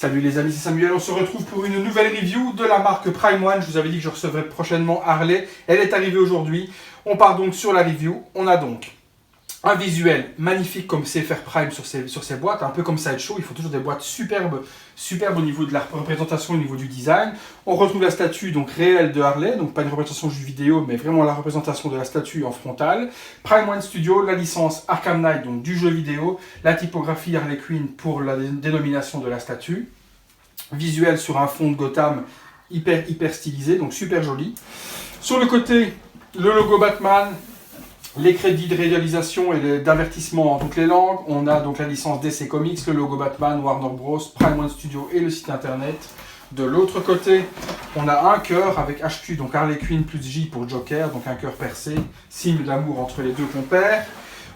Salut les amis, c'est Samuel, on se retrouve pour une nouvelle review de la marque Prime One. Je vous avais dit que je recevrais prochainement Harley, elle est arrivée aujourd'hui. On part donc sur la review, on a donc un visuel magnifique comme sait faire Prime sur ses boîtes, un peu comme Sideshow, il faut toujours des boîtes superbes au niveau de la représentation, au niveau du design. On retrouve la statue donc réelle de Harley, donc pas une représentation juste vidéo, mais vraiment la représentation de la statue en frontal. Prime One Studio, la licence Arkham Knight, donc du jeu vidéo, la typographie Harley Quinn pour la dénomination de la statue. Visuel sur un fond de Gotham hyper stylisé, donc super joli. Sur le côté, le logo Batman, les crédits de réalisation et d'avertissement en toutes les langues. On a donc la licence DC Comics, le logo Batman, Warner Bros, Prime One Studio et le site internet. De l'autre côté, on a un cœur avec HQ, donc Harley Quinn plus J pour Joker, donc un cœur percé, signe d'amour entre les deux compères.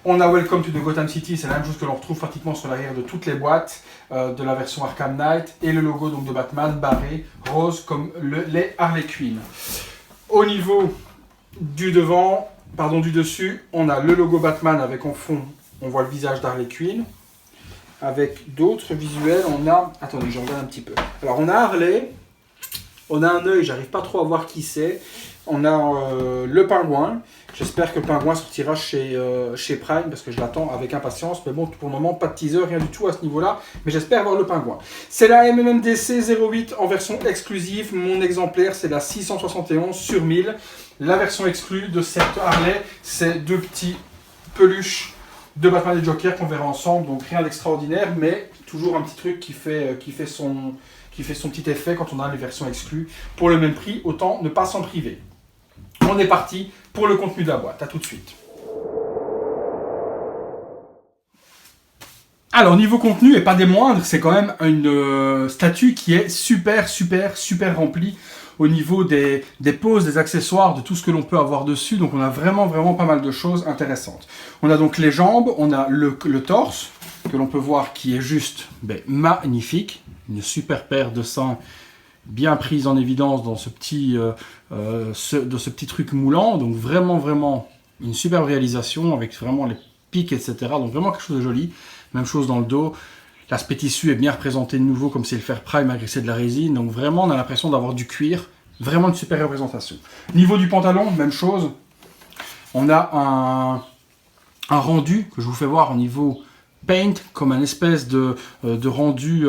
On a Welcome to the Gotham City, c'est la même chose que l'on retrouve pratiquement sur l'arrière de toutes les boîtes de la version Arkham Knight. Et le logo donc de Batman barré rose comme les Harley Quinn. Au niveau du devant, du dessus, on a le logo Batman avec en fond, on voit le visage d'Harley Quinn. Avec d'autres visuels, on a... Attendez, je regarde un petit peu. Alors on a Harley, on a un œil, j'arrive pas trop à voir qui c'est. On a le pingouin. J'espère que le pingouin sortira chez Prime parce que je l'attends avec impatience. Mais bon, pour le moment, pas de teaser, rien du tout à ce niveau-là. Mais j'espère avoir le pingouin. C'est la MMDC 08 en version exclusive. Mon exemplaire, c'est la 671 sur 1000. La version exclue de cette Harley, c'est deux petits peluches de Batman et Joker qu'on verra ensemble. Donc rien d'extraordinaire, mais toujours un petit truc qui fait son petit effet quand on a les versions exclues. Pour le même prix, autant ne pas s'en priver. On est parti pour le contenu de la boîte. A tout de suite. Alors, niveau contenu, et pas des moindres, c'est quand même une statue qui est super remplie au niveau des poses, des accessoires, de tout ce que l'on peut avoir dessus. Donc, on a vraiment pas mal de choses intéressantes. On a donc les jambes, on a le torse, que l'on peut voir qui est juste magnifique. Une super paire de seins bien prise en évidence dans ce petit truc moulant. Donc, vraiment une superbe réalisation avec vraiment les pics, etc. Donc, vraiment quelque chose de joli. Même chose dans le dos. L'aspect tissu est bien représenté de nouveau comme c'est le fer Prime malgré que c'est de la résine. Donc vraiment on a l'impression d'avoir du cuir. Vraiment une super représentation. Niveau du pantalon, même chose. On a un rendu que je vous fais voir au niveau paint comme un espèce de rendu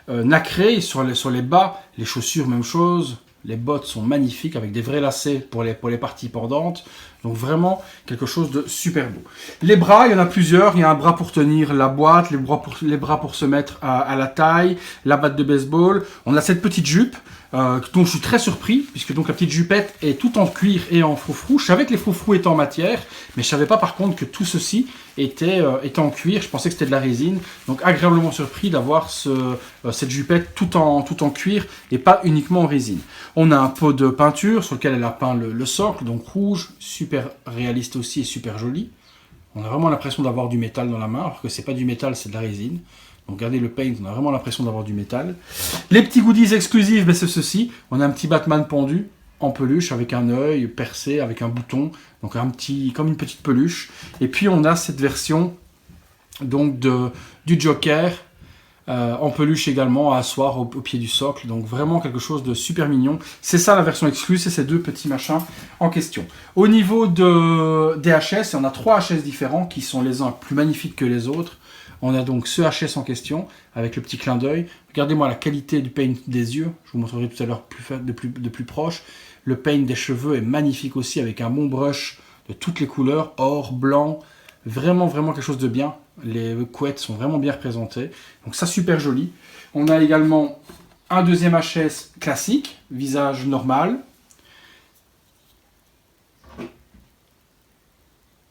nacré sur les bas. Les chaussures, même chose. Les bottes sont magnifiques avec des vrais lacets pour les parties pendantes. Donc vraiment quelque chose de super beau. Les bras, il y en a plusieurs. Il y a un bras pour tenir la boîte, les bras pour se mettre à la taille, la batte de baseball. On a cette petite jupe dont je suis très surpris puisque donc la petite jupette est toute en cuir et en froufrou. Je savais que les froufrous étaient en matière, mais je savais pas par contre que tout ceci était en cuir. Je pensais que c'était de la résine. Donc agréablement surpris d'avoir cette jupette tout en cuir et pas uniquement en résine. On a un pot de peinture sur lequel elle a peint le socle, donc rouge, super réaliste aussi et super joli. On a vraiment l'impression d'avoir du métal dans la main, alors que c'est pas du métal, c'est de la résine. Donc regardez le paint, on a vraiment l'impression d'avoir du métal. Les petits goodies exclusifs, c'est ceci. On a un petit Batman pendu en peluche avec un œil percé, avec un bouton, donc comme une petite peluche. Et puis on a cette version donc du Joker en peluche également à asseoir au pied du socle. Donc vraiment quelque chose de super mignon. C'est ça la version exclue, c'est ces deux petits machins en question. Au niveau des HS, on a 3 HS différents qui sont les uns plus magnifiques que les autres. On a donc ce HS en question avec le petit clin d'œil. Regardez-moi la qualité du paint des yeux. Je vous montrerai tout à l'heure de plus proche. Le paint des cheveux est magnifique aussi avec un bon brush de toutes les couleurs, or, blanc. Vraiment quelque chose de bien. Les couettes sont vraiment bien représentées. Donc ça, super joli. On a également un deuxième HS classique, visage normal.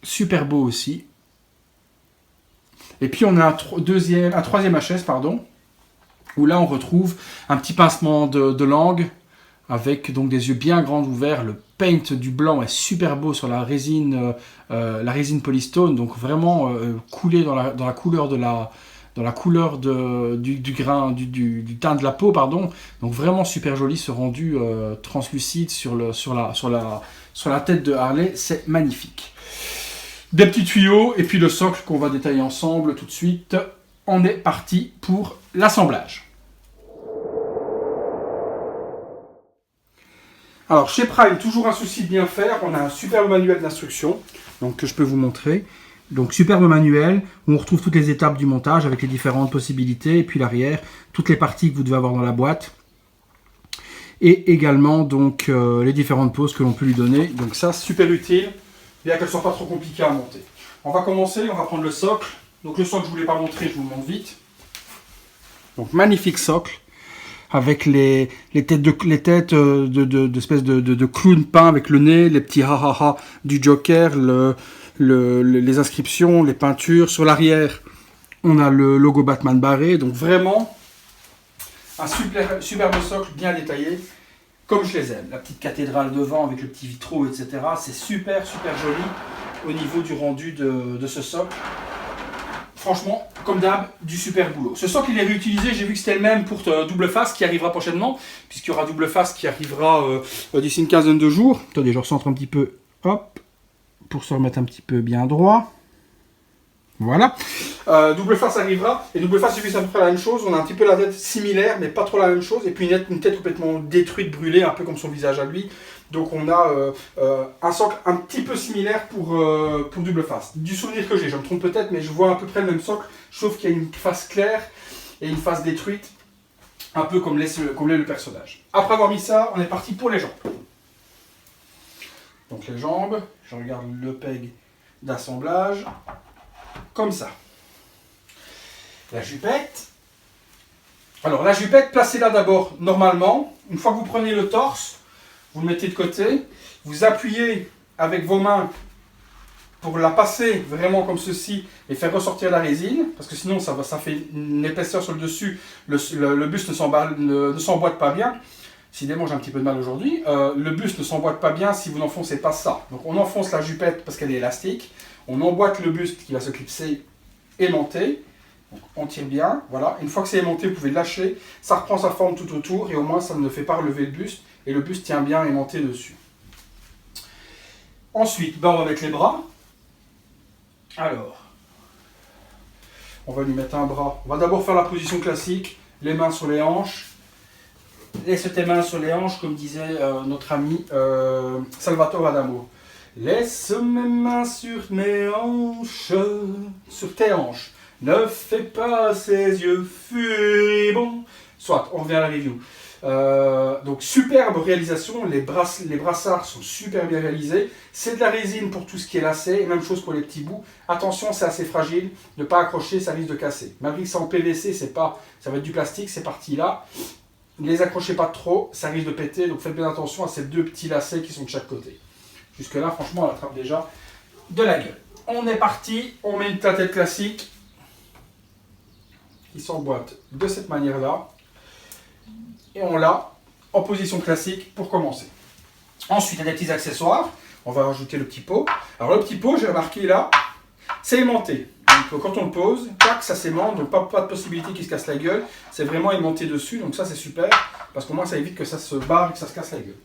Super beau aussi. Et puis on a un troisième HS, où là on retrouve un petit pincement de langue, avec donc des yeux bien grands ouverts. Le paint du blanc est super beau sur la résine Polystone, donc vraiment coulé dans la couleur du grain, du teint de la peau, pardon. Donc vraiment super joli ce rendu translucide sur la tête de Harley, c'est magnifique. Des petits tuyaux et puis le socle qu'on va détailler ensemble tout de suite. On est parti pour l'assemblage. Alors chez Prime, toujours un souci de bien faire, on a un superbe manuel d'instruction, donc que je peux vous montrer. Donc superbe manuel, où on retrouve toutes les étapes du montage avec les différentes possibilités, et puis l'arrière, toutes les parties que vous devez avoir dans la boîte. Et également donc les différentes poses que l'on peut lui donner. Donc ça, super utile, bien qu'elle ne soit pas trop compliquée à monter. On va commencer, on va prendre le socle. Donc le socle, je ne vous l'ai pas montré, je vous le montre vite. Donc magnifique socle, avec les têtes d'espèces de clowns peints avec le nez, les petits ha-ha-ha du Joker, les inscriptions, les peintures. Sur l'arrière, on a le logo Batman barré. Donc vraiment, un superbe socle bien détaillé, comme je les aime. La petite cathédrale devant avec le petit vitraux, etc. C'est super, super joli au niveau du rendu de ce socle. Franchement, comme d'hab, du super boulot. Ce socle, il est réutilisé. J'ai vu que c'était le même pour double face qui arrivera prochainement, puisqu'il y aura double face qui arrivera d'ici une quinzaine de jours. Attendez, je recentre un petit peu, hop, pour se remettre un petit peu bien droit. Voilà. Double face arrivera. Et double face, j'ai vu c'est à peu près la même chose. On a un petit peu la tête similaire, mais pas trop la même chose. Et puis une tête complètement détruite, brûlée, un peu comme son visage à lui. Donc on a un socle un petit peu similaire pour double face. Du souvenir que j'ai, je me trompe peut-être, mais je vois à peu près le même socle, sauf qu'il y a une face claire et une face détruite, un peu comme l'est le personnage. Après avoir mis ça, on est parti pour les jambes. Donc les jambes, je regarde le peg d'assemblage, comme ça. La jupette. Alors la jupette, placez-la d'abord normalement. Une fois que vous prenez le torse, vous le mettez de côté, vous appuyez avec vos mains pour la passer vraiment comme ceci et faire ressortir la résine, parce que sinon ça fait une épaisseur sur le dessus, le buste ne s'emboîte pas bien. Décidément j'ai un petit peu de mal aujourd'hui. Le buste ne s'emboîte pas bien si vous n'enfoncez pas ça. Donc on enfonce la jupette parce qu'elle est élastique, on emboîte le buste qui va se clipser aimanté. Donc on tire bien, voilà. Une fois que c'est aimanté, vous pouvez le lâcher, ça reprend sa forme tout autour et au moins ça ne fait pas relever le buste et le buste tient bien aimanté dessus. Ensuite, on va mettre les bras. Alors, on va lui mettre un bras. On va d'abord faire la position classique, les mains sur les hanches. Laisse tes mains sur les hanches, comme disait notre ami Salvatore Adamo. Laisse mes mains sur mes hanches, sur tes hanches. Ne fais pas ses yeux furibonds. Soit, on revient à la review. Donc superbe réalisation, les brassards sont super bien réalisés. C'est de la résine pour tout ce qui est lacet, et même chose pour les petits bouts. Attention, c'est assez fragile, ne pas accrocher, ça risque de casser. Malgré que c'est en PVC, ça va être du plastique, ces parties-là. Ne les accrochez pas trop, ça risque de péter, donc faites bien attention à ces deux petits lacets qui sont de chaque côté. Jusque là, franchement, on attrape déjà de la gueule. On est parti, on met une tête classique qui s'emboîte de cette manière-là. Et on l'a en position classique pour commencer. Ensuite, il y a des petits accessoires. On va rajouter le petit pot. Alors le petit pot, j'ai remarqué là, c'est aimanté. Donc quand on le pose, tac, ça s'aimante, donc pas de possibilité qu'il se casse la gueule. C'est vraiment aimanté dessus, donc ça c'est super, parce qu'au moins ça évite que ça se barre et que ça se casse la gueule.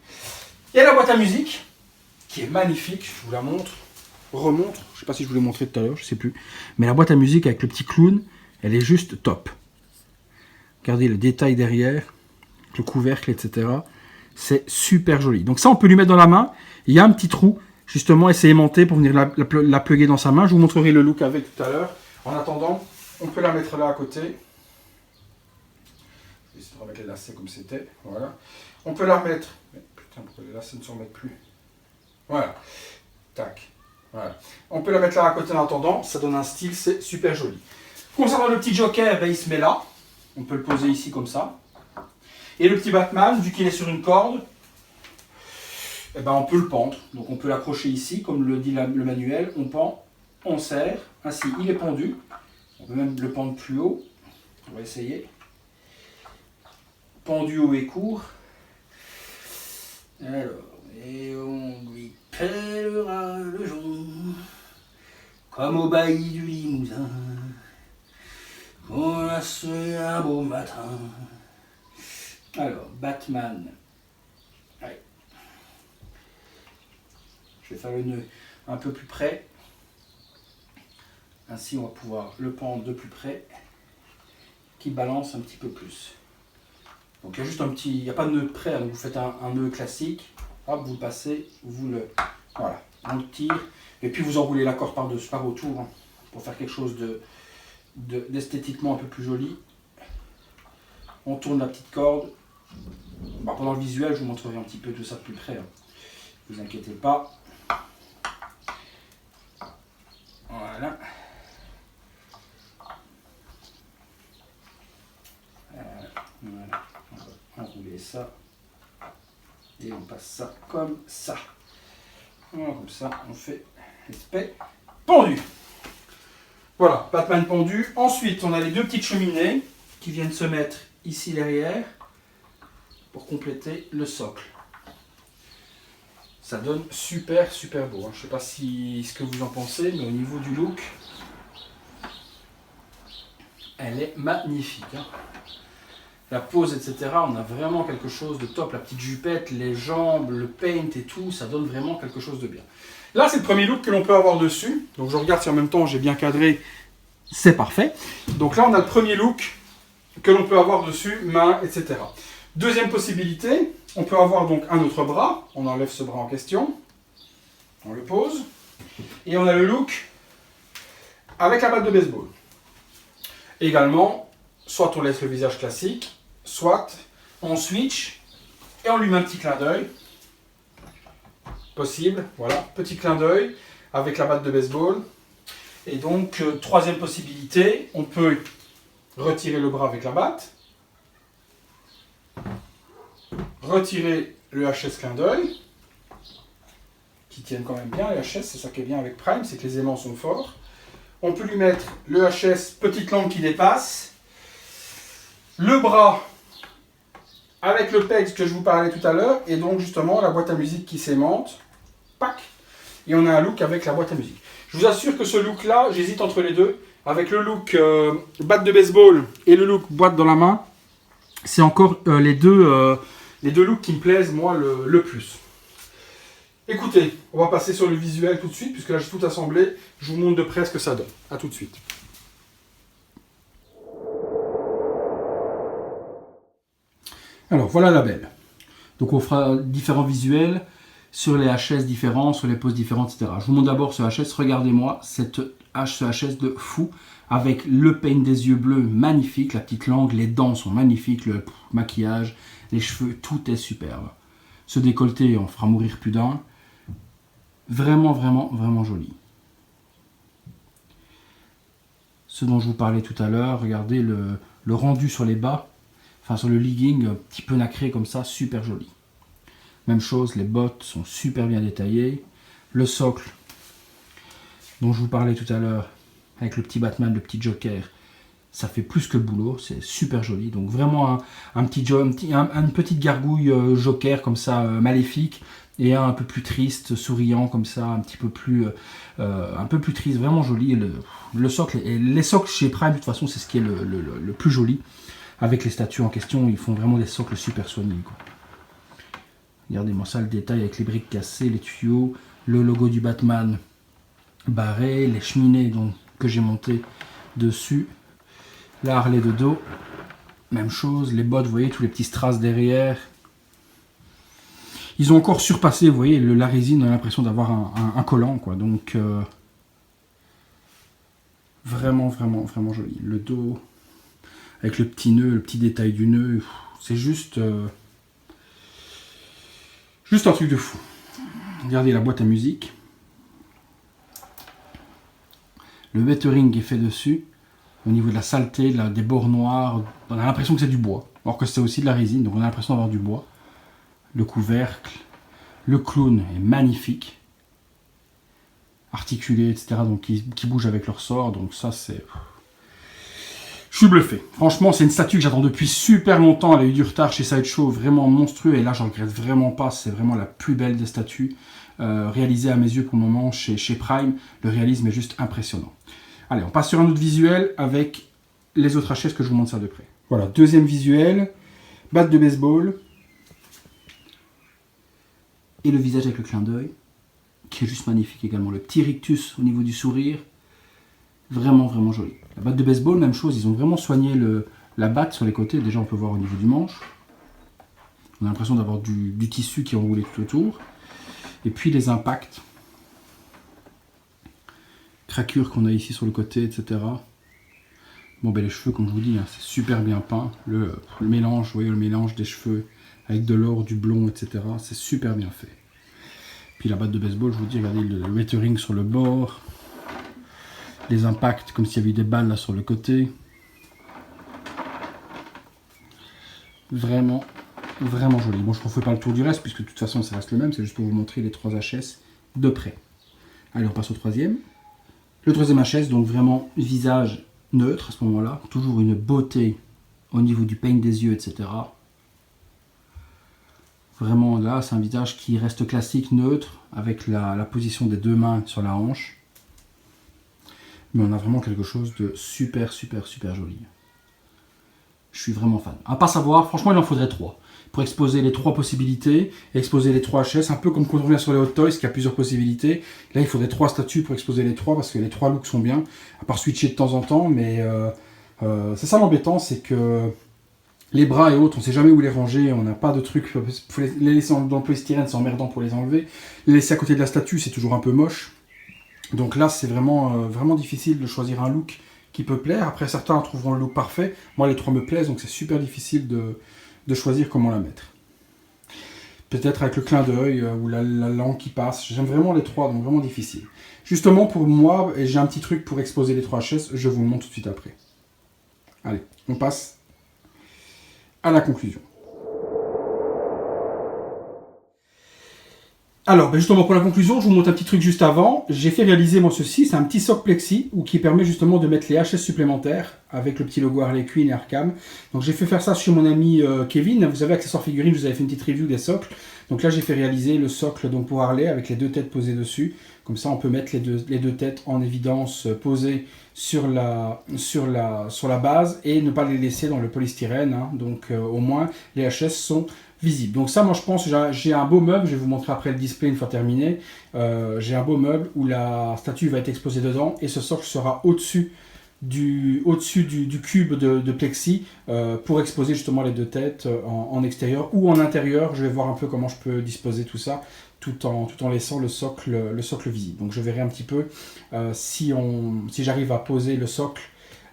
Il y a la boîte à musique, qui est magnifique, je vous la montre, remontre, je ne sais pas si je vous l'ai montré tout à l'heure, je ne sais plus. Mais la boîte à musique avec le petit clown, elle est juste top. Regardez le détail derrière, le couvercle, etc. C'est super joli. Donc ça, on peut lui mettre dans la main. Il y a un petit trou, justement, et c'est aimanté pour venir la plugger dans sa main. Je vous montrerai le look avec tout à l'heure. En attendant, on peut la mettre là à côté. Je vais essayer de remettre les lacets comme c'était. Voilà. On peut la remettre. Mais putain, pourquoi les lacets ne s'en remettent plus? Voilà. Tac. Voilà. On peut la mettre là à côté en attendant. Ça donne un style, c'est super joli. Concernant le petit joker, ben, il se met là. On peut le poser ici comme ça. Et le petit Batman, vu qu'il est sur une corde, eh ben on peut le pendre. Donc on peut l'accrocher ici, comme le dit le manuel. On pend, on serre. Ainsi, il est pendu. On peut même le pendre plus haut. On va essayer. Pendu haut et court. Alors, et on lui pèlera le jonc, comme au bailli du Limousin, qu'on a su un beau matin. Alors, Batman. Allez. Je vais faire le nœud un peu plus près. Ainsi, on va pouvoir le pendre de plus près, qui balance un petit peu plus. Donc, il y a juste un petit... Il n'y a pas de nœud près, donc vous faites un nœud classique. hop, vous le passez, voilà, on le tire, et puis vous enroulez la corde par-dessus, par autour, hein, pour faire quelque chose d'esthétiquement un peu plus joli. On tourne la petite corde. Bon, pendant le visuel, je vous montrerai un petit peu tout ça de plus près. Hein. Ne vous inquiétez pas. Voilà. Voilà. On va enrouler ça. Et on passe ça comme ça. Voilà, comme ça, on fait l'aspect pendu. Voilà, Batman pendu. Ensuite, on a les deux petites cheminées qui viennent se mettre ici derrière pour compléter le socle. Ça donne super super beau. Hein. Je ne sais pas ce que vous en pensez, mais au niveau du look, elle est magnifique. Hein. La pose, etc. On a vraiment quelque chose de top. La petite jupette, les jambes, le paint et tout, ça donne vraiment quelque chose de bien. Là, c'est le premier look que l'on peut avoir dessus. Donc, je regarde si en même temps j'ai bien cadré. C'est parfait. Donc là, on a le premier look que l'on peut avoir dessus, main, etc. Deuxième possibilité, on peut avoir donc un autre bras. On enlève ce bras en question. On le pose. Et on a le look avec la batte de baseball. Également, soit on laisse le visage classique, soit on switch et on lui met un petit clin d'œil. Possible, voilà, petit clin d'œil avec la batte de baseball. Et donc, troisième possibilité, on peut retirer le bras avec la batte, retirer le HS clin d'œil, qui tiennent quand même bien, les HS, c'est ça qui est bien avec Prime, c'est que les aimants sont forts. On peut lui mettre le HS, petite langue qui dépasse, le bras avec le pegs que je vous parlais tout à l'heure, et donc justement la boîte à musique qui s'aimante, pac, et on a un look avec la boîte à musique. Je vous assure que ce look-là, j'hésite entre les deux. Avec le look batte de baseball et le look boîte dans la main, c'est encore les deux looks qui me plaisent, moi, le plus. Écoutez, on va passer sur le visuel tout de suite, puisque là, j'ai tout assemblé. Je vous montre de près ce que ça donne. A tout de suite. Alors, voilà la belle. Donc, on fera différents visuels sur les HS différents, sur les poses différentes, etc. Je vous montre d'abord ce HS. Regardez-moi ce HS de fou, avec le paint des yeux bleus magnifique, la petite langue, les dents sont magnifiques, le maquillage, les cheveux, tout est superbe. Ce décolleté, on fera mourir plus d'un. Vraiment, vraiment, vraiment joli. Ce dont je vous parlais tout à l'heure, regardez le rendu sur les bas, enfin sur le legging, un petit peu nacré comme ça, super joli. Même chose, les bottes sont super bien détaillées. Le socle, dont je vous parlais tout à l'heure, avec le petit Batman, le petit Joker, ça fait plus que le boulot, c'est super joli. Donc vraiment une petite gargouille Joker comme ça, maléfique, et un peu plus triste, souriant comme ça, un peu plus triste, vraiment joli. Le socle, et les socles chez Prime, de toute façon, c'est ce qui est le plus joli. Avec les statues en question, ils font vraiment des socles super soignés, quoi. Regardez-moi ça, le détail avec les briques cassées, les tuyaux, le logo du Batman barré, les cheminées que j'ai montées dessus, la Harley de dos, même chose, les bottes, vous voyez, tous les petits strass derrière. Ils ont encore surpassé, vous voyez, la résine, on a l'impression d'avoir un collant, quoi. Donc, vraiment, vraiment, vraiment joli. Le dos, avec le petit nœud, le petit détail du nœud, c'est juste un truc de fou. Regardez la boîte à musique. Le lettering est fait dessus. Au niveau de la saleté, des bords noirs, on a l'impression que c'est du bois. Alors que c'est aussi de la résine, donc on a l'impression d'avoir du bois. Le couvercle. Le clown est magnifique. Articulé, etc. Donc qui bouge avec leur sort. Donc ça, c'est... Je suis bluffé. Franchement, c'est une statue que j'attends depuis super longtemps. Elle a eu du retard chez Sideshow, vraiment monstrueux. Et là, j'en regrette vraiment pas. C'est vraiment la plus belle des statues réalisées à mes yeux pour le moment chez Prime. Le réalisme est juste impressionnant. Allez, on passe sur un autre visuel avec les autres HS que je vous montre ça de près. Voilà, deuxième visuel. Batte de baseball. Et le visage avec le clin d'œil, qui est juste magnifique également. Le petit rictus au niveau du sourire. Vraiment, vraiment joli. La batte de baseball, même chose, ils ont vraiment soigné la batte sur les côtés. Déjà, on peut voir au niveau du manche. On a l'impression d'avoir du tissu qui est enroulé tout autour. Et puis les impacts, craquures qu'on a ici sur le côté, etc. Bon, ben les cheveux, comme je vous dis, hein, c'est super bien peint. Le mélange, vous voyez, le mélange des cheveux avec de l'or, du blond, etc. C'est super bien fait. Puis la batte de baseball, je vous dis, regardez le lettering sur le bord. Les impacts, comme s'il y avait eu des balles là sur le côté. Vraiment, vraiment joli. Bon, je ne refais pas le tour du reste, puisque de toute façon, ça reste le même. C'est juste pour vous montrer les 3 HS de près. Allez, on passe au troisième. Le troisième HS, donc vraiment visage neutre à ce moment-là. Toujours une beauté au niveau du paint des yeux, etc. Vraiment, là, c'est un visage qui reste classique, neutre, avec la position des 2 mains sur la hanche. Mais on a vraiment quelque chose de super, super, super joli. Je suis vraiment fan. À pas savoir, franchement, il en faudrait 3. Pour exposer les 3 possibilités, exposer les 3 HS, un peu comme quand on revient sur les Hot Toys, qui a plusieurs possibilités. Là, il faudrait 3 statues pour exposer les 3, parce que les 3 looks sont bien, à part switcher de temps en temps, mais c'est ça l'embêtant, c'est que les bras et autres, on ne sait jamais où les ranger, on n'a pas de truc, il faut les laisser dans le polystyrène, c'est emmerdant pour les enlever. Les laisser à côté de la statue, c'est toujours un peu moche. Donc là, c'est vraiment, vraiment difficile de choisir un look qui peut plaire. Après, certains trouveront le look parfait. Moi, les 3 me plaisent, donc c'est super difficile de choisir comment la mettre. Peut-être avec le clin d'œil ou la langue qui passe. J'aime vraiment les 3, donc vraiment difficile. Justement, pour moi, et j'ai un petit truc pour exposer les 3 HS, je vous le montre tout de suite après. Allez, on passe à la conclusion. Alors, justement, pour la conclusion, je vous montre un petit truc juste avant. J'ai fait réaliser, moi, ceci. C'est un petit socle plexi qui permet justement de mettre les HS supplémentaires avec le petit logo Harley Quinn et Arkham. Donc, j'ai fait faire ça chez mon ami Kevin. Vous savez, Accessoires Figurines, je vous avais fait une petite review des socles. Donc là, j'ai fait réaliser le socle donc, pour Harley avec les 2 têtes posées dessus. Comme ça, on peut mettre les deux têtes en évidence posées sur la base et ne pas les laisser dans le polystyrène. Hein. Donc, au moins, les HS sont visible. Donc ça, moi je pense, j'ai un beau meuble, je vais vous montrer après le display une fois terminé. J'ai un beau meuble où la statue va être exposée dedans et ce socle sera au-dessus du cube de plexi pour exposer justement les 2 têtes en extérieur ou en intérieur. Je vais voir un peu comment je peux disposer tout ça tout en laissant le socle visible. Donc je verrai un petit peu si j'arrive à poser le socle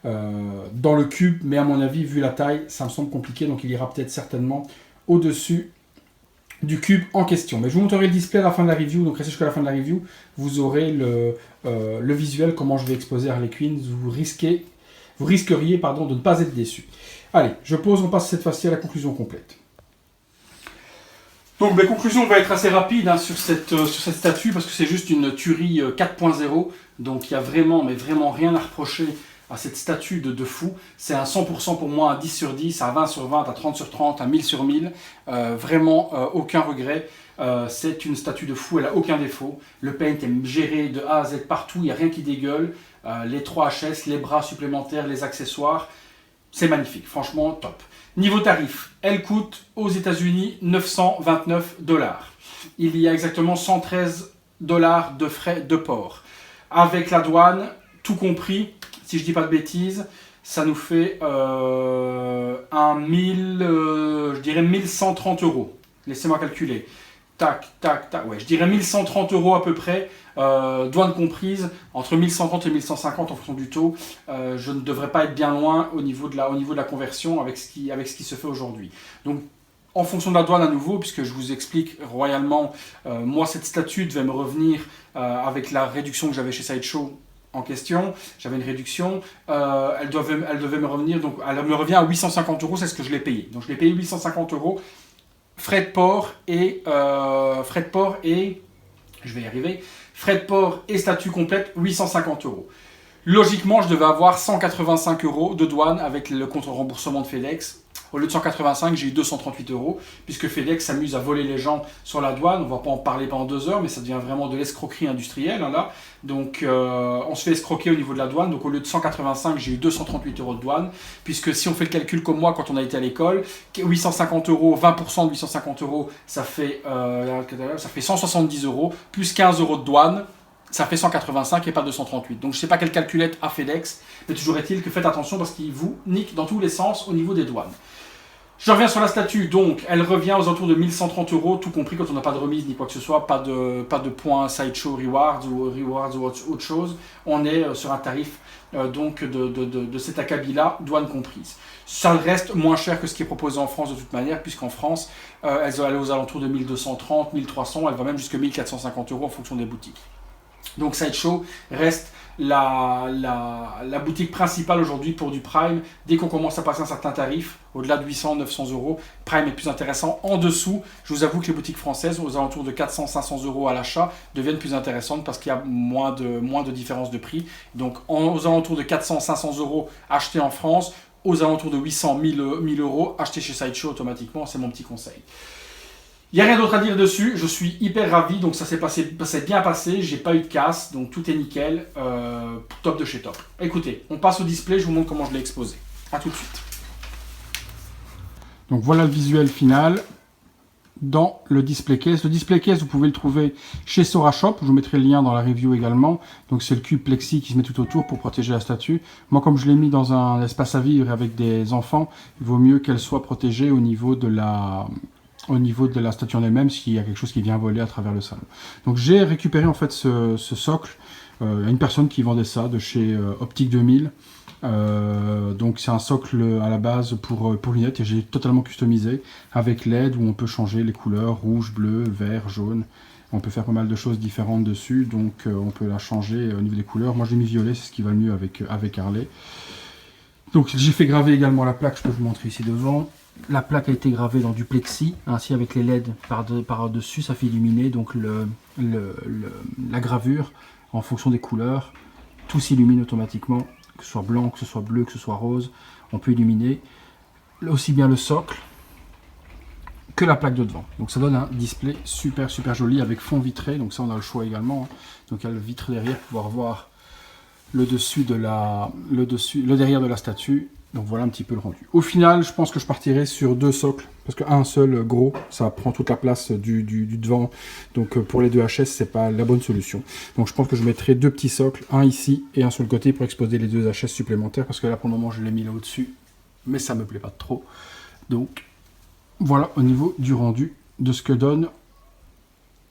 dans le cube, mais à mon avis, vu la taille, ça me semble compliqué, donc il ira peut-être certainement au-dessus du cube en question. Mais je vous montrerai le display à la fin de la review, donc restez jusqu'à la fin de la review, vous aurez le visuel, comment je vais exposer Harley Quinn, vous risqueriez de ne pas être déçu. Allez, je pose, on passe cette fois-ci à la conclusion complète. Donc la conclusion va être assez rapide hein, sur cette statue, parce que c'est juste une tuerie 4.0, donc il n'y a vraiment, mais vraiment rien à reprocher à cette statue de fou. C'est un 100% pour moi, un 10 sur 10, un 20 sur 20, un 30 sur 30, un 1000 sur 1000. Vraiment, aucun regret. C'est une statue de fou, elle n'a aucun défaut. Le paint est géré de A à Z partout, il n'y a rien qui dégueule. Les 3 HS, les bras supplémentaires, les accessoires, c'est magnifique, franchement top. Niveau tarif, elle coûte aux États-Unis 929 $. Il y a exactement 113 $ de frais de port. Avec la douane, tout compris, si je dis pas de bêtises, ça nous fait je dirais 1130 €. Laissez-moi calculer. Tac, tac, tac. Ouais, je dirais 1130 € à peu près, douane comprise, entre 1130 et 1150 en fonction du taux. Je ne devrais pas être bien loin au niveau de la conversion avec ce qui se fait aujourd'hui. Donc, en fonction de la douane à nouveau, puisque je vous explique royalement, moi cette statue devait me revenir avec la réduction que j'avais chez Sideshow en question, j'avais une réduction, elle devait me revenir, donc elle me revient à 850 €, c'est ce que je l'ai payé. Donc je l'ai payé 850 €, frais de port et, je vais y arriver, frais de port et statut complète, 850 €. Logiquement, je devais avoir 185 € de douane avec le contre-remboursement de FedEx. Au lieu de 185, j'ai eu 238 €, puisque FedEx s'amuse à voler les gens sur la douane. On ne va pas en parler pendant 2 heures, mais ça devient vraiment de l'escroquerie industrielle, hein, là. Donc, on se fait escroquer au niveau de la douane. Donc, au lieu de 185, j'ai eu 238 € de douane, puisque si on fait le calcul comme moi quand on a été à l'école, 850 €, 20% de 850 €, ça fait 170 €, plus 15 € de douane. Ça fait 185 et pas 238. Donc je ne sais pas quelle calculette a FedEx, mais toujours est-il que faites attention parce qu'ils vous niquent dans tous les sens au niveau des douanes. Je reviens sur la statue, donc elle revient aux alentours de 1130 €, tout compris quand on n'a pas de remise ni quoi que ce soit, pas de points Sideshow Rewards ou autre chose. On est sur un tarif donc de cet acabit-là, douane comprise. Ça reste moins cher que ce qui est proposé en France de toute manière, puisqu'en France, elle est aux alentours de 1230, 1300, elle va même jusqu'à 1450 € en fonction des boutiques. Donc Sideshow reste la boutique principale aujourd'hui pour du Prime. Dès qu'on commence à passer un certain tarif, au-delà de 800, 900 €, Prime est plus intéressant. En dessous, je vous avoue que les boutiques françaises, aux alentours de 400, 500 € à l'achat, deviennent plus intéressantes parce qu'il y a moins de différence de prix. Donc aux alentours de 400, 500 € achetés en France, aux alentours de 800, 1000 € achetés chez Sideshow automatiquement, c'est mon petit conseil. Il n'y a rien d'autre à dire dessus, je suis hyper ravi, donc ça s'est bien passé, j'ai pas eu de casse, donc tout est nickel, top de chez top. Écoutez, on passe au display, je vous montre comment je l'ai exposé. A tout de suite. Donc voilà le visuel final dans le display case. Le display case, vous pouvez le trouver chez Sora Shop, je vous mettrai le lien dans la review également. Donc c'est le cube plexi qui se met tout autour pour protéger la statue. Moi, comme je l'ai mis dans un espace à vivre avec des enfants, il vaut mieux qu'elle soit protégée au niveau de la statue en elle-même, s'il y a quelque chose qui vient voler à travers le salon. Donc j'ai récupéré en fait ce socle, une personne qui vendait ça de chez Optique 2000. Donc c'est un socle à la base pour lunettes et j'ai totalement customisé avec LED où on peut changer les couleurs rouge, bleu, vert, jaune. On peut faire pas mal de choses différentes dessus, donc on peut la changer au niveau des couleurs. Moi j'ai mis violet, c'est ce qui va le mieux avec Harley. Donc j'ai fait graver également la plaque, je peux vous montrer ici devant. La plaque a été gravée dans du plexi, ainsi avec les LED par-dessus, ça fait illuminer donc la gravure en fonction des couleurs. Tout s'illumine automatiquement, que ce soit blanc, que ce soit bleu, que ce soit rose. On peut illuminer aussi bien le socle que la plaque de devant. Donc ça donne un display super joli avec fond vitré, donc ça on a le choix également. Donc il y a le vitre derrière pour pouvoir voir le derrière de la statue. Donc voilà un petit peu le rendu. Au final, je pense que je partirai sur 2 socles, parce qu'un seul gros, ça prend toute la place du devant. Donc pour les 2 HS, c'est pas la bonne solution. Donc je pense que je mettrai 2 petits socles, un ici et un sur le côté pour exposer les 2 HS supplémentaires, parce que là pour le moment je l'ai mis là au-dessus, mais ça me plaît pas trop. Donc voilà au niveau du rendu de ce que donne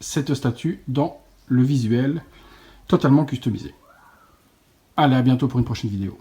cette statue dans le visuel totalement customisé. Allez, à bientôt pour une prochaine vidéo.